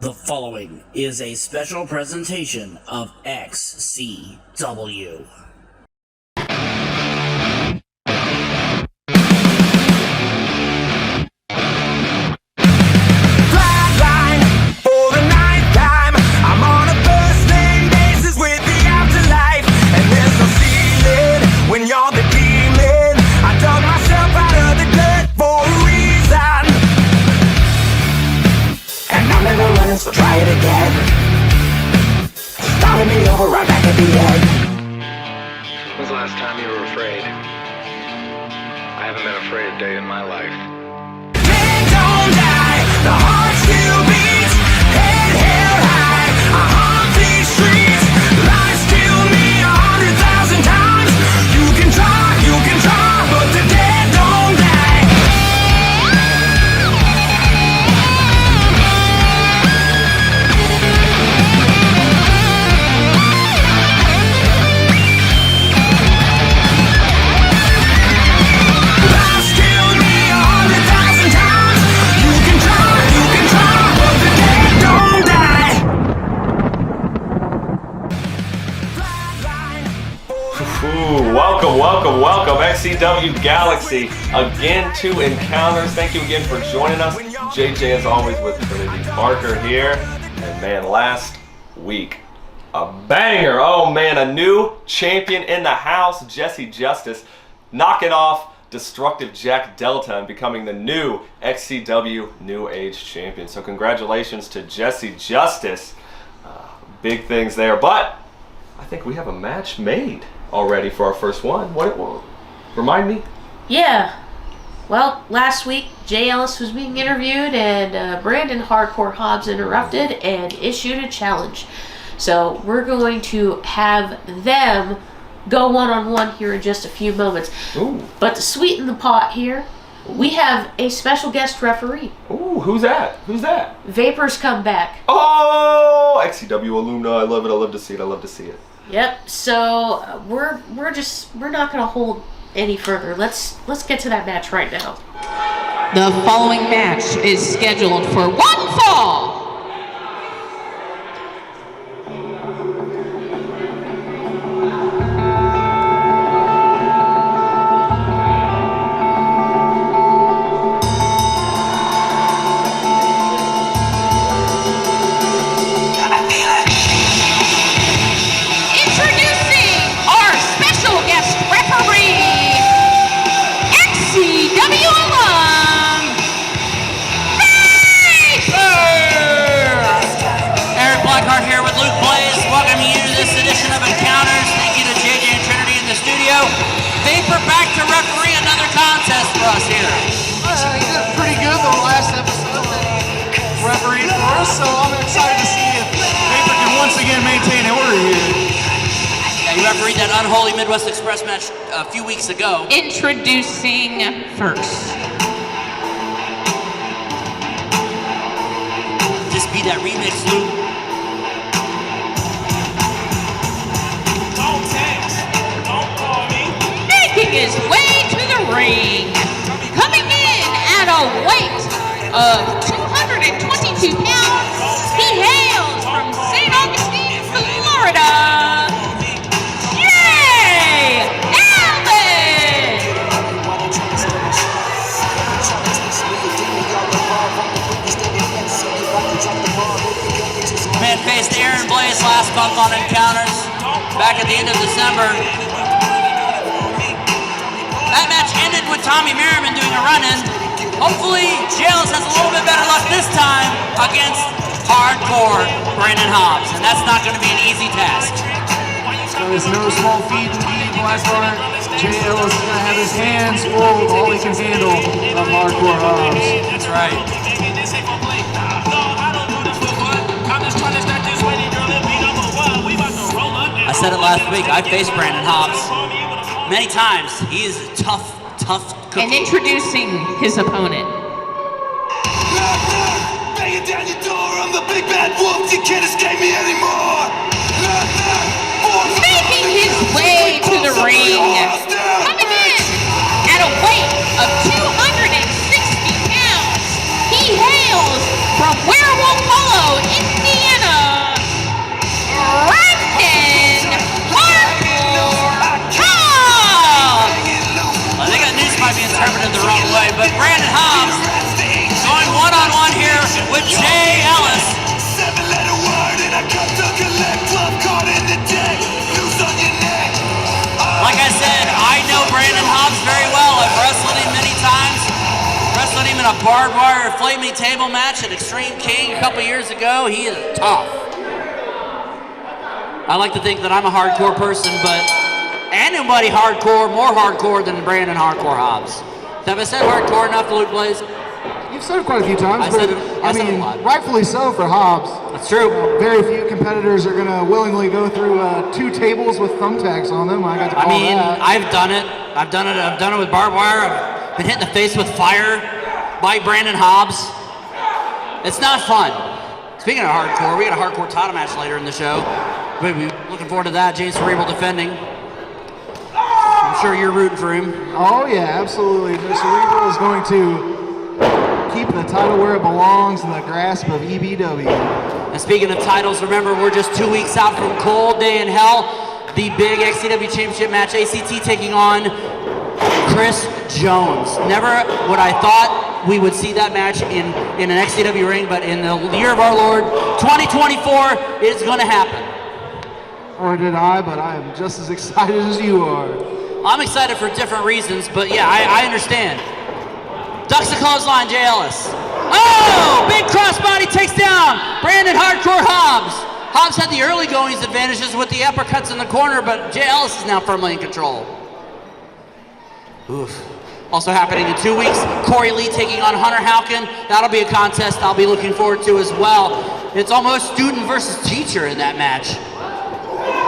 The following is a special presentation of XCW. So try it again. Starting me over right back at the end. When was the last time you were afraid? I haven't been afraid a day in my life. Men don't die, the heart still beats. Head held high, I haunt these streets. Lies kill me 100,000 times. You can try, but the dead don't die. Welcome, XCW Galaxy, again to Encounters. Thank you again for joining us. JJ, as always, with Trinity Parker here. And man, last week, a banger. Oh man, a new champion in the house, Jesse Justice, knocking off Destructive Jack Delta and becoming the new XCW New Age champion. So congratulations to Jesse Justice. Big things there, but I think we have a match made already for our first one. What remind me? Yeah. Well, last week Jay Ellis was being interviewed and Brandan Hardcore Hobbs interrupted and issued a challenge. So we're going to have them go one-on-one here in just a few moments. Ooh. But to sweeten the pot here, we have a special guest referee. Ooh, who's that? Vapor's come back. Oh, XCW alumni. I love it. I love to see it. Yep. So we're not going to hold any further. Let's get to that match right now. The following match is scheduled for one fall. Edition of Encounters. Thank you to JJ and Trinity in the studio. Vapor back to referee another contest for us here. He did pretty good the last episode refereeing for us, so I'm excited to see if Vapor can once again maintain order here. Yeah, you refereed that unholy Midwest Express match a few weeks ago. Introducing first. Just be that remix, Lou. Making his way to the ring, coming in at a weight of 222 pounds, he hails from St. Augustine, Florida. Yay! Ellis! Man faced Aaron Blaze last month on Encounters, back at the end of December. That match ended with Tommy Merriman doing a run-in. Hopefully, Ellis has a little bit better luck this time against hardcore Brandan Hobbs, and that's not going to be an easy task. So it's no small feat indeed, Blackheart. Jay Ellis is going to have his hands full with all he can handle of hardcore Hobbs. That's right. I said it last week. I faced Brandan Hobbs many times. He is a tough cookie. And introducing his opponent. Banging down your door, I'm the big bad wolf, you can't escape me anymore. Making his way to the ring, coming in at a weight of 260 pounds, he hails from Werewolf Hollow in tough barbed wire flaming table match at Extreme King a couple years ago. He is tough. I like to think that I'm a hardcore person, but anybody more hardcore than Brandan Hardcore Hobbs. Have I said hardcore enough, Luke Blaze? You've said it quite a few times, I but said it a lot. rightfully so for Hobbs. That's true. Very few competitors are going to willingly go through 2 tables with thumbtacks on them. I got to call that. I've done it. I've done it with barbed wire. I've been hit in the face with fire by Brandan Hobbs. It's not fun. Speaking of hardcore, we got a hardcore title match later in the show. We'll be looking forward to that. Cerebral defending. I'm sure you're rooting for him. Oh yeah, absolutely. Cerebral is going to keep the title where it belongs in the grasp of EBW. And speaking of titles, remember we're just 2 weeks out from Cold Day in Hell, the big XCW Championship match. ACT taking on Chris Jones. Never would I thought we would see that match in an XCW ring, but in the year of our Lord 2024, it's going to happen. Or did I, but I am just as excited as you are. I'm excited for different reasons, but yeah, I understand. Ducks the clothesline, Jay Ellis. Oh! Big crossbody takes down Brandan Hardcore Hobbs. Hobbs had the early goings advantages with the uppercuts in the corner, but Jay Ellis is now firmly in control. Oof. Also happening in 2 weeks, Corey Lee taking on Hunter Halkin. That'll be a contest I'll be looking forward to as well. It's almost student versus teacher in that match.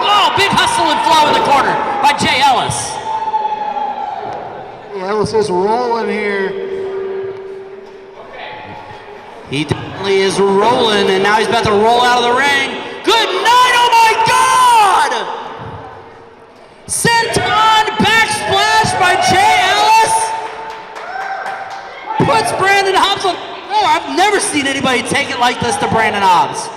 Oh, big hustle and flow in the corner by Jay Ellis. Ellis is rolling here. He definitely is rolling, and now he's about to roll out of the ring. Good night, oh my God! Senton backsplash by Jay Ellis. Puts Brandan Hobbs on. Oh, I've never seen anybody take it like this to Brandan Hobbs.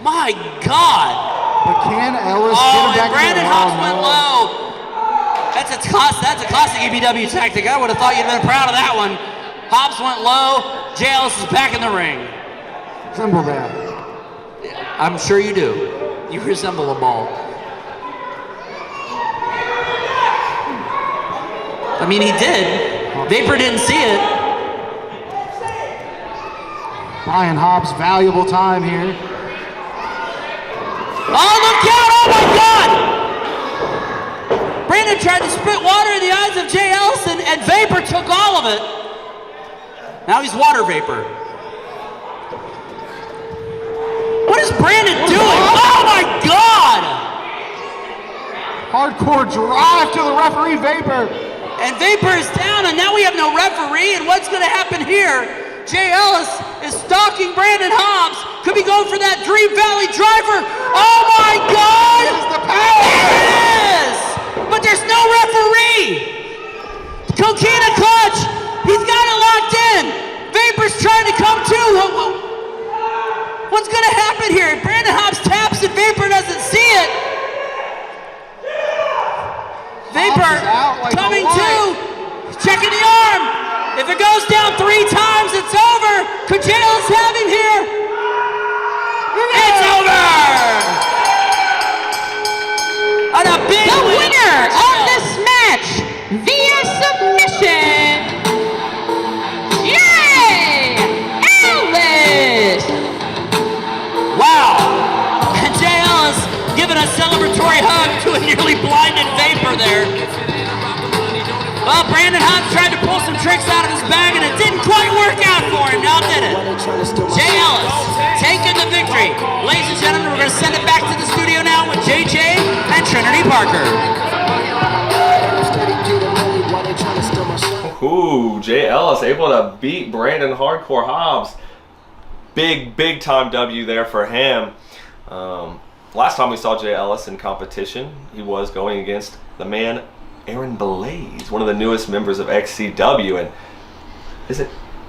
My God. But can Ellis get him back to Brandan Hobbs went low. That's a classic EBW tactic. I would have thought you'd have been proud of that one. Hobbs went low. Jay Ellis is back in the ring. Resemble that. I'm sure you do. You resemble a ball. I mean, he did. Vapor didn't see it. Buying Hobbs valuable time here. Oh, look out! Oh my God! Brandan tried to spit water in the eyes of Jay Ellis, and Vapor took all of it. Now he's water vapor. What is Brandan doing? Oh my God! Hardcore drive to the referee, Vapor. And Vapor is down, and now we have no referee, and what's going to happen here? Jay Ellis is stalking Brandan Hobbs. Could be going for that Dream Valley driver. Oh my God! There it is! But there's no referee. Coquina clutch. He's got it locked in. Vapor's trying to come to. What's going to happen here? Brandan Hobbs taps and Vapor doesn't see it. Vapor coming to. He's checking the arm. If it goes down 3 times, it's over. Could Jay Ellis have him here? It's over! And a big The winner of this match via submission, Jay Ellis! Wow! And Jay Ellis giving a celebratory hug to a nearly blinded Vapor there. Well, Brandan Hobbs tried to pull some tricks out of his bag, and it didn't quite work out for him. Now did it? Jay Ellis taking the victory. Ladies and gentlemen, we're going to send it back to the studio now with JJ and Trinity Parker. Ooh, Jay Ellis able to beat Brandan Hardcore Hobbs. Big time W there for him. Last time we saw Jay Ellis in competition, he was going against the man Aaron Blaze, one of the newest members of XCW, and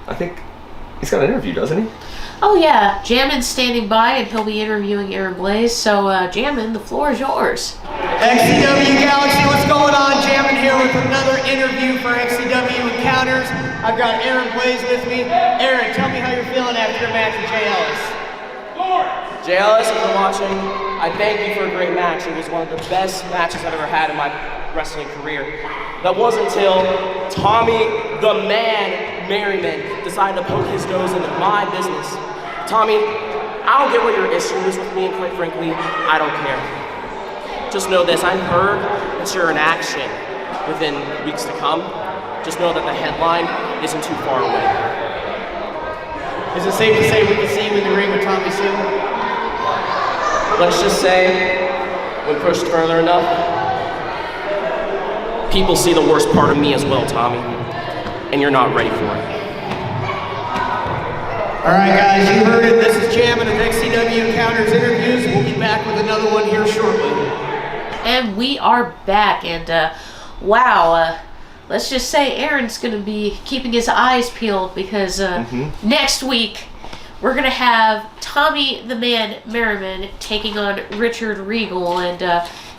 I think he's got an interview, doesn't he? Oh yeah, Jammin's standing by and he'll be interviewing Aaron Blaze, so Jammin, the floor is yours. XCW Galaxy, what's going on? Jammin here with another interview for XCW Encounters. I've got Aaron Blaze with me. Aaron, tell me how you're feeling after your match with Jay Ellis. Jay Ellis, if you're watching, I thank you for a great match. It was one of the best matches I've ever had in my wrestling career. That wasn't until Tommy the Man Merriman decided to poke his nose into my business. Tommy, I don't get what your issue is with me, and quite frankly, I don't care. Just know this, I heard that you're in action within weeks to come. Just know that the headline isn't too far away. Is it safe to say we can see you in the ring with Tommy soon? Let's just say, when pushed further enough, people see the worst part of me as well, Tommy. And you're not ready for it. Alright guys, you heard it. This is Jammin' of XCW Encounters Interviews. We'll be back with another one here shortly. And we are back, and wow, let's just say Aaron's going to be keeping his eyes peeled because next week we're going to have Tommy the Man Merriman taking on Richard Regal, and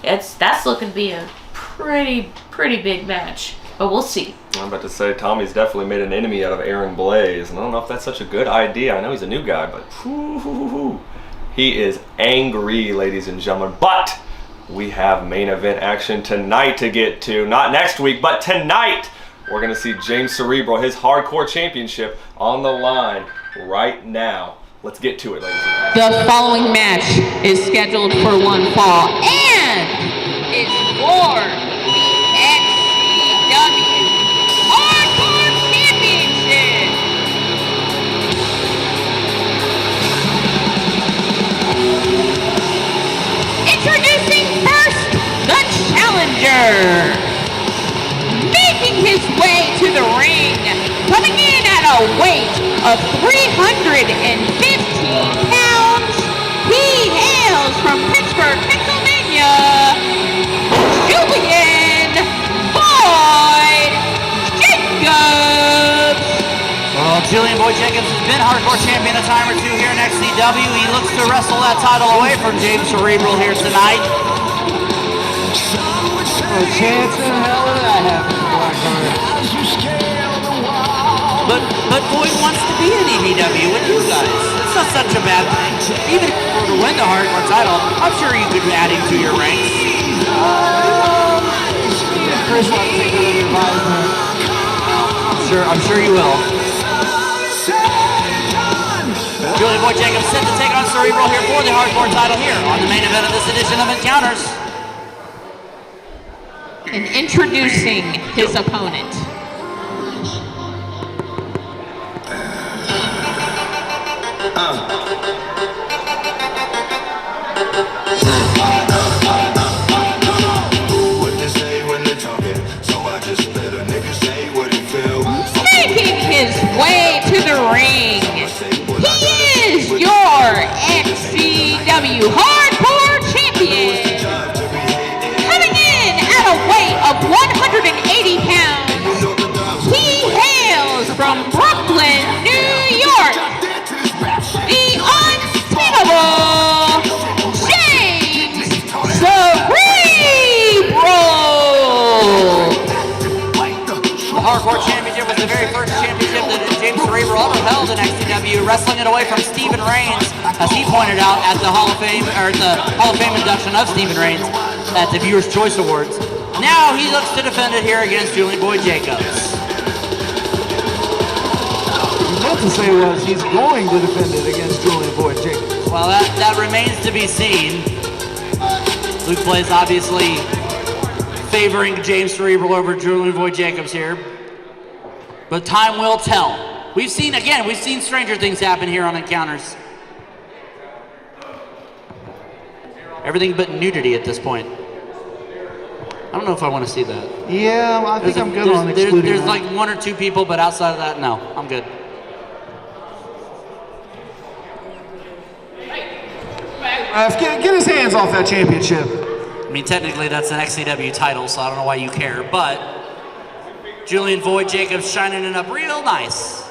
that's looking to be a pretty big match, but we'll see. I'm about to say Tommy's definitely made an enemy out of Aaron Blaze, and I don't know if that's such a good idea. I know he's a new guy, but he is angry, ladies and gentlemen. But we have main event action tonight to get to. Not next week, but tonight. We're going to see James Cerebral, his hardcore championship, on the line right now. Let's get to it, ladies and gentlemen. The following match is scheduled for one fall and is for the XCW Hardcore Championship. Introducing first, the challenger. Making his way to the ring, coming in at a weight of 315 pounds, he hails from Pittsburgh, Pennsylvania, Julian Boyd Jacobs. Well, Julian Boyd Jacobs has been hardcore champion a time or two here in XCW. He looks to wrestle that title away from James Cerebral here tonight. A chance in hell of that happening, Blackheart. But Boyd wants to be in EBW with you guys. It's not such a bad thing. Even if you were to win the hardcore title, I'm sure you could add him to your ranks. Chris wants to take a little advisement. I'm sure you will. Julian Boyd Jacobs set to take on Cerebral here for the hardcore title here on the main event of this edition of Encounters. And introducing his opponent. Making his way to the ring, he is your XCW Hardcore Champion. Coming in at a weight of 180 pounds, he hails from Brooklyn, New York, the untamable James Cerebral. The hardcore championship was the very first championship that James Cerebral ever held in XCW, wrestling it away from Stephen Reigns, as he pointed out at the Hall of Fame, or the Hall of Fame induction of Stephen Reigns at the Viewers' Choice Awards. Now he looks to defend it here against Julian Boyd Jacobs. What to say was he's going to defend it against Julian Boyd Jacobs. Well, that remains to be seen. Luke Blaze obviously favoring James Cerebral over Julian Boyd Jacobs here. But time will tell. We've seen stranger things happen here on Encounters. Everything but nudity at this point. I don't know if I want to see that. Yeah, I think I'm good on excluding There's that. like one or two people, but outside of that, no, I'm good. Get his hands off that championship. I mean, technically that's an XCW title, so I don't know why you care, but Julian Boyd Jacobs shining it up real nice.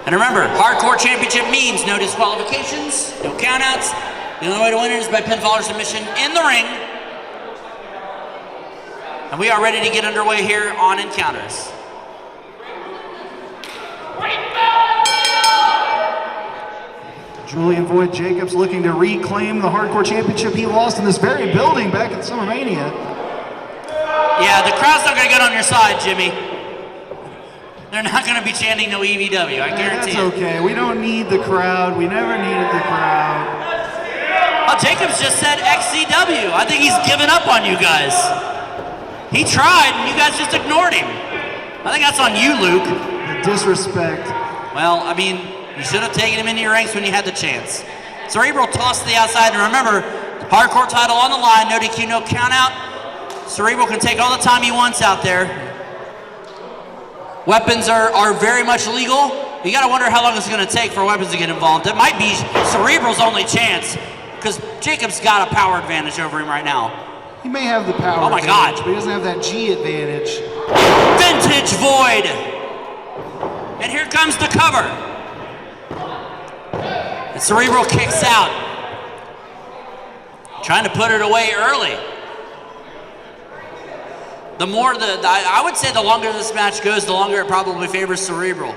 And remember, hardcore championship means no disqualifications, no countouts. The only way to win it is by pinfall or submission in the ring. And we are ready to get underway here on Encounters. Julian Boyd Jacobs looking to reclaim the hardcore championship he lost in this very building back at SummerMania. Yeah, the crowd's not going to get on your side, Jimmy. They're not going to be chanting no EVW, I guarantee That's okay. We don't need the crowd. We never needed the crowd. Oh, Jacobs just said XCW. I think he's given up on you guys. He tried, and you guys just ignored him. I think that's on you, Luke. The disrespect. Well, I mean, you should have taken him into your ranks when you had the chance. Cerebral tossed to the outside, and remember, hardcore title on the line, no DQ, no count out. Cerebral can take all the time he wants out there. Weapons are very much legal. You gotta wonder how long it's gonna take for weapons to get involved. That might be Cerebral's only chance, because Jacob's got a power advantage over him right now. He may have the power Oh my God. but he doesn't have that G advantage. Vintage Void! And here comes the cover. And Cerebral kicks out. Trying to put it away early. The more I would say the longer this match goes, the longer it probably favors Cerebral.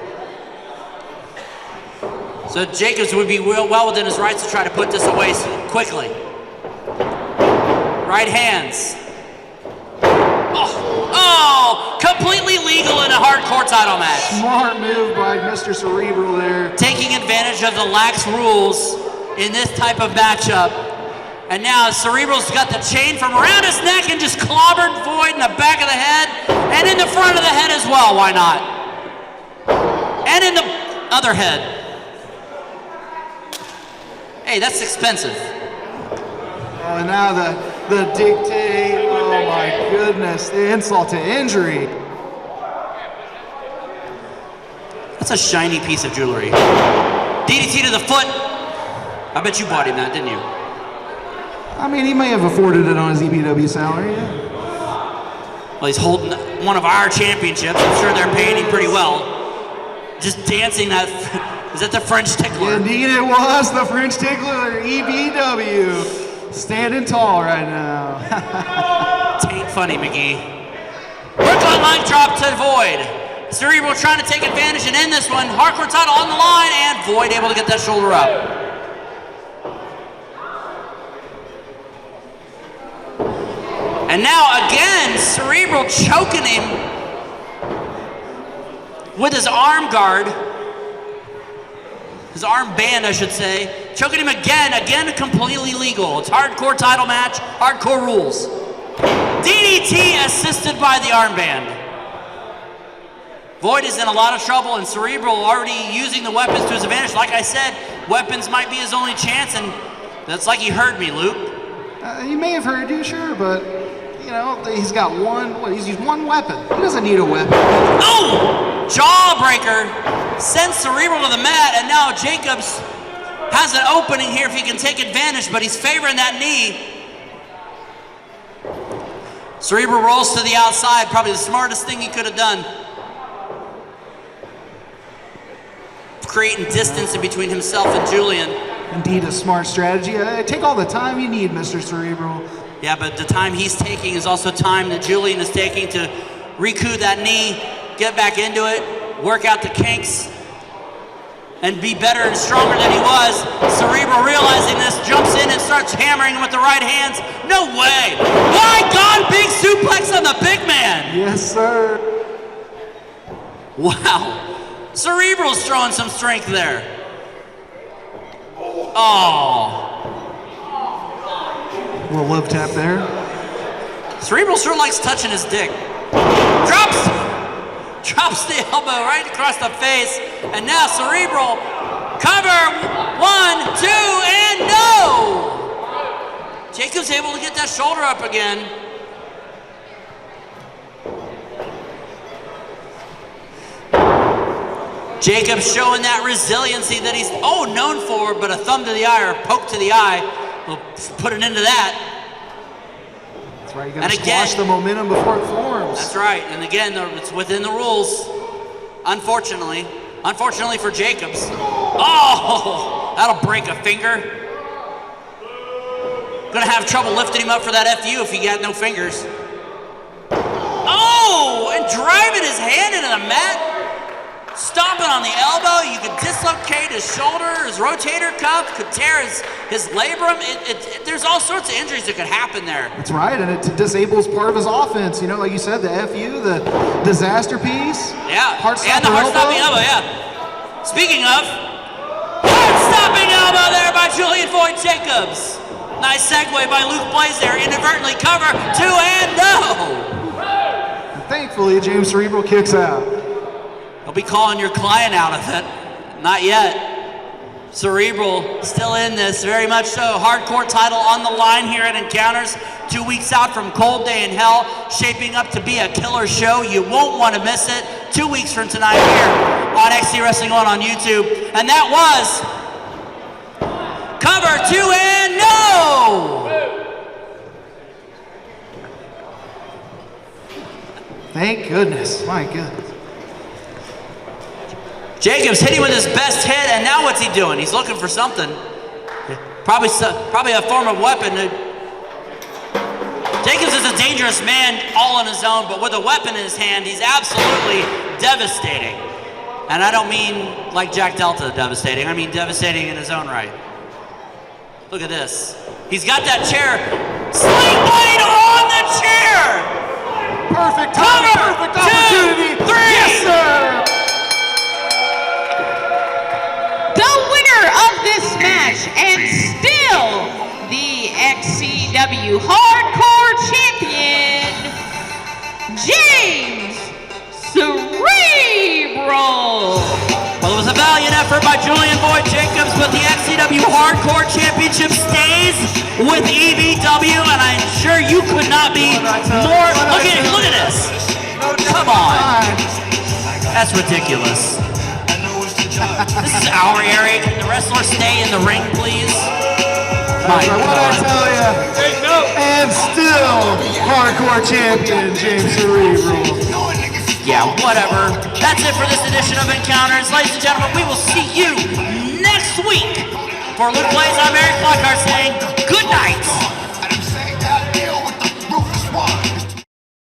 So Jacobs would be well within his rights to try to put this away quickly. Right hands. Oh, completely legal in a hardcore title match. Smart move by Mr. Cerebral there. Taking advantage of the lax rules in this type of matchup. And now Cerebral's got the chain from around his neck and just clobbered Void in the back of the head and in the front of the head as well, why not? And in the other head. Hey, that's expensive. Oh, and now the dictate. Oh my goodness, the insult to injury. That's a shiny piece of jewelry. DDT to the foot. I bet you bought him that, didn't you? I mean, he may have afforded it on his EPW salary. Yeah. Well, he's holding one of our championships. I'm sure they're paying him pretty well. Just dancing that. Is that the French tickler? Indeed it was, the French tickler, EPW. Standing tall right now. Tain't funny, McGee. Brooklyn line drop to Void. Cerebral trying to take advantage and end this one. Hardcore title on the line, and Void able to get that shoulder up. And now again, Cerebral choking him with his arm guard. His arm band, I should say. Choking him again completely legal. It's hardcore title match, hardcore rules. DDT assisted by the armband. Void is in a lot of trouble, and Cerebral already using the weapons to his advantage. Like I said, weapons might be his only chance, and that's like he heard me, Luke. He may have heard you, sure, but you know, he's got he's used one weapon. He doesn't need a weapon. Oh! Jawbreaker sends Cerebral to the mat, and now Jacobs has an opening here if he can take advantage, but he's favoring that knee. Cerebral rolls to the outside, probably the smartest thing he could have done. Creating distance in between himself and Julian. Indeed, a smart strategy. Take all the time you need, Mr. Cerebral. Yeah, but the time he's taking is also time that Julian is taking to recoup that knee, get back into it, work out the kinks, and be better and stronger than he was. Cerebral realizing this, jumps in and starts hammering him with the right hands. No way! My God, big suplex on the big man! Yes, sir. Wow. Cerebral's throwing some strength there. Oh. A little love tap there. Cerebral sure likes touching his dick. Drops the elbow right across the face, and now Cerebral cover, 1, 2, and no! Jacob's able to get that shoulder up again. Jacobs showing that resiliency that he's known for, but a thumb to the eye or a poke to the eye will put an end to that. That's right, you gotta squash the momentum before it forms. That's right, and again, it's within the rules, unfortunately. Unfortunately for Jacobs. Oh, that'll break a finger. Gonna have trouble lifting him up for that FU if he got no fingers. Oh, and driving his hand into the mat. Stomping on the elbow, you can dislocate dislocate his shoulder, his rotator cuff, could tear his labrum. There's all sorts of injuries that could happen there. That's right, and it disables part of his offense. You know, like you said, the FU, the disaster piece. Yeah, Heart-stopping and the heart-stopping elbow, yeah. Speaking of, heart-stopping elbow there by Julian Boyd Jacobs. Nice segue by Luke Blaze there, inadvertently cover, 2 and no. And thankfully, James Cerebral kicks out. He'll be calling your client out of it. Not yet. Cerebral still in this, very much so. Hardcore title on the line here at Encounters. 2 weeks out from Cold Day in Hell, shaping up to be a killer show. You won't want to miss it. 2 weeks from tonight here on XC Wrestling on YouTube. And that was cover 2 and no! Thank goodness, my goodness. Jacobs hit him with his best hit, and now what's he doing? He's looking for something. Probably a form of weapon. Jacobs is a dangerous man all on his own, but with a weapon in his hand, he's absolutely devastating. And I don't mean like Jack Delta devastating, I mean devastating in his own right. Look at this. He's got that chair. Sling blade on the chair! Perfect time, perfect opportunity. 2, 3! Yes, sir! The winner of this match and still the XCW Hardcore Champion, James Cerebral. Well, it was a valiant effort by Julian Boyd Jacobs, but the XCW Hardcore Championship stays with EBW, and I'm sure you could not be more. Look at this. Come on. That's ridiculous. This is our area. Can the wrestler stay in the ring, please? My What God. I tell you? And still, hardcore champion James Cerebral. Yeah, whatever. That's it for this edition of Encounters. Ladies and gentlemen, we will see you next week. For Luke Blaze, I'm Eric Lockhart saying good night.